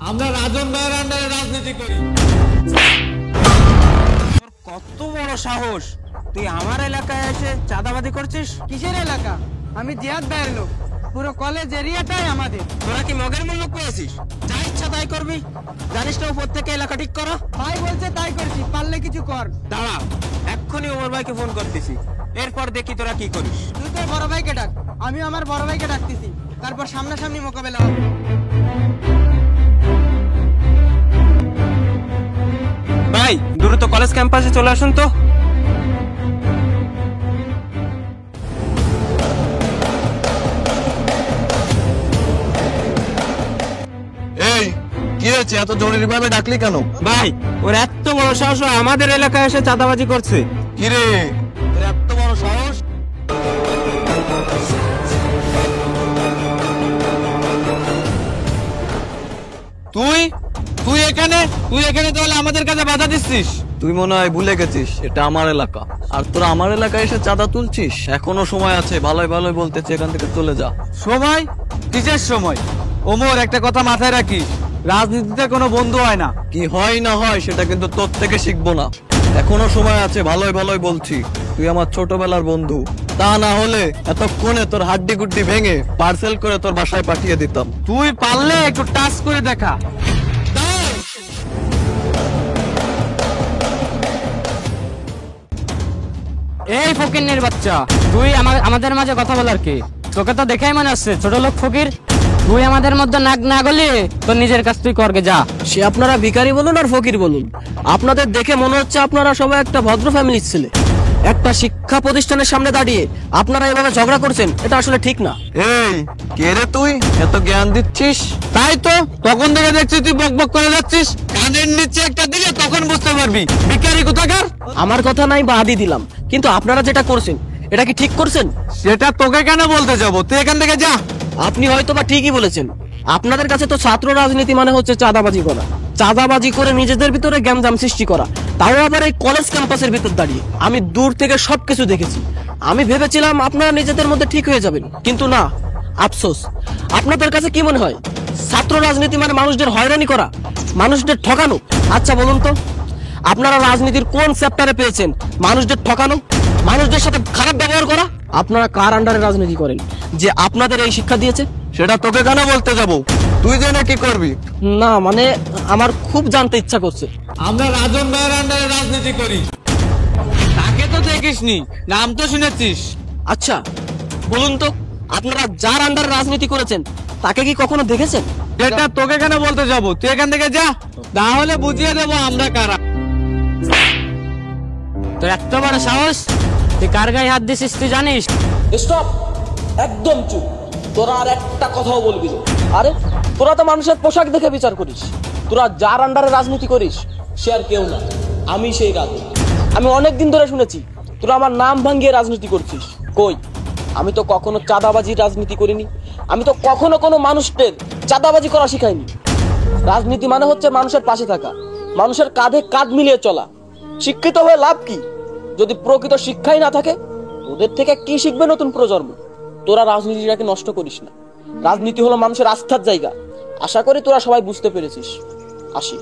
আমরা রাজন ভাইয়ের আন্ডারে রাজনীতি করি। কত বড় সাহস, তুই আমার এলাকায় এসে চাঁদাবাজি করছিস? কিসের এলাকা? আমি জিয়াদ ভাইয়ের লোক, পুরো কলেজ এরিয়াটাই আমাদের। তোরা কি মগের মূল্য পেয়েছিস? যা ইচ্ছা তাই করবি, জানিস না উপর থেকে এলাকা ঠিক করা। ভাই বলছে তাই করছি, পারলে কিছু কর। দাঁড়া, এক্ষুনি ওমর ভাইকে ফোন করতেছি, এরপর দেখি তোরা কি করিস। তুই তোর বড় ভাইকে ডাক, আমিও আমার বড় ভাইকে ডাকতেছি, তারপর সামনাসামনি মোকাবেলা হবে। ভাই দ্রুত কলেজ ক্যাম্পাসে চলে আসুন তো। এই কি হয়েছে, এত জরুরি ভাবে ডাকলি কেন? ভাই ওর এত বড় সাহস, আমাদের এলাকায় এসে চাঁদাবাজি করছে। কি রে, তোর এত বড় সাহস? তুই তুই এখানে তাহলে আমাদের কাছে বাধা দিচ্ছিস? তুই মনে হয় ভুলে গেছিস এটা আমার এলাকা, আর তোরা আমার এলাকায় এসে চাঁদা তুলছিস। এখনো সময় আছে, ভালোই ভালোই বলতেছি, এখান থেকে চলে যা। সময়? কিসের সময়? ওমর, একটা কথা মাথায় রাখিস, রাজনীতিতে কোনো বন্ধু হয় না। কি হয় না হয় সেটা কিন্তু তোর থেকে শিখবো না। এখনো সময় আছে, ভালোই ভালোই বলছি। তুই আমার ছোটবেলার বন্ধু, তা না হলে এতক্ষণে তোর হাড্ডি গুড্ডি ভেঙে পার্সেল করে তোর বাসায় পাঠিয়ে দিতাম। তুই পারলে একটু টাচ করে দেখা। এই ফকিরের বাচ্চা, তুই আমাদের মাঝে কথা বলার কে? তোকে তো দেখেই মনে হচ্ছে ছোট লোক ফকির। তুই আমাদের মধ্যে নাক না গলি তোর নিজের কাজ তুই করগে যা। সে আপনারা ভিখারি বলুন আর ফকির বলুন, আপনাদের দেখে মনে হচ্ছে আপনারা সবাই একটা ভদ্র ফ্যামিলির ছেলে। একটা শিক্ষা প্রতিষ্ঠানের সামনে দাঁড়িয়ে আপনারা এভাবে ঝগড়া করছেন, এটা আসলে ঠিক না। এই কে রে তুই, এত জ্ঞান দিচ্ছিস? তাই তো, তখন থেকে দেখছি তুই বকবক করে যাচ্ছিস। কানের নিচে একটা দিলে তখন বুঝতে পারবি ভিখারি কোথাকার। আমার কথা নাই বা আদি দিলাম, কিন্তু আপনারা যেটা করছেন এটা কি ঠিক করছেন? সেটা তোকে কেন বলতে যাবো, তুই এখান থেকে যা। আপনি হয়তো বা ঠিকই বলেছেন, আপনাদের কাছে তো ছাত্র রাজনীতি মানে হচ্ছে চাঁদাবাজি করা, চাঁদাবাজি করে নিজেদের ভিতরে গ্যাঞ্জাম সৃষ্টি করা, তাও আবার এই কলেজ ক্যাম্পাসের ভিতর দাঁড়িয়ে। আমি দূর থেকে সবকিছু দেখেছি। আমি ভেবেছিলাম আপনারা নিজেদের মধ্যে ঠিক হয়ে যাবেন, কিন্তু না। আফসোস, আপনাদের কাছে কি মনে হয় ছাত্র রাজনীতি মানে মানুষদের হয়রানি করা, মানুষদের ঠকানো? আচ্ছা বলুন তো, আপনারা রাজনীতির কোন চ্যাপ্টারে পেয়েছেন মানুষদের ঠকানো, মানুষদের সাথে খারাপ ব্যবহার করা? আপনারা কার আন্ডারে রাজনীতি করেন যে আপনাদের এই শিক্ষা দিয়েছে? সেটা তোকে কেন বলতে যাব, তুই জেনে কি করবি? না মানে আমার খুব জানতে ইচ্ছা করছে। আমরা রাজন ভাইয়ের আন্ডারে রাজনীতি করি। তাকে তো দেখিসনি, নাম তো শুনেছিস। আচ্ছা বলুন তো, আপনারা যার আন্ডারে রাজনীতি করেছেন তাকে কি কখনো দেখেছেন? এটা তোকে কেন বলতে যাব, তুই এখান থেকে যা, তাহলে বুঝিয়ে দেবো আমরা কারা। তোর এত বড় সাহস, তুই কার গায়ে হাত দিছিস তুই জানিস? স্টপ, একদম চুপ। তোরা আর একটা কথাও বলবি না। আরে তোরা তো মানুষের পোশাক দেখে বিচার করিস। তোরা যার আন্ডারে রাজনীতি করিস সে আর কেউ না, আমি সেই রাজনীতি। আমি অনেকদিন ধরে শুনেছি তোরা আমার নাম ভাঙিয়ে রাজনীতি করছিস। কই, আমি তো কখনো চাঁদাবাজির রাজনীতি করিনি। আমি তো কখনো কোনো মানুষদের চাঁদাবাজি করা শিখাইনি। রাজনীতি মানে হচ্ছে মানুষের পাশে থাকা, মানুষের কাঁধে কাঁধ মিলিয়ে চলা। শিক্ষিত হয়ে লাভ কি যদি প্রকৃত শিক্ষাই না থাকে? ওদের থেকে কি শিখবে নতুন প্রজন্ম? তোরা রাজনীতিটাকে নষ্ট করিস না। রাজনীতি হলো মানুষের আস্থার জায়গা। আশা করি তোরা সবাই বুঝতে পেরেছিস। আসি।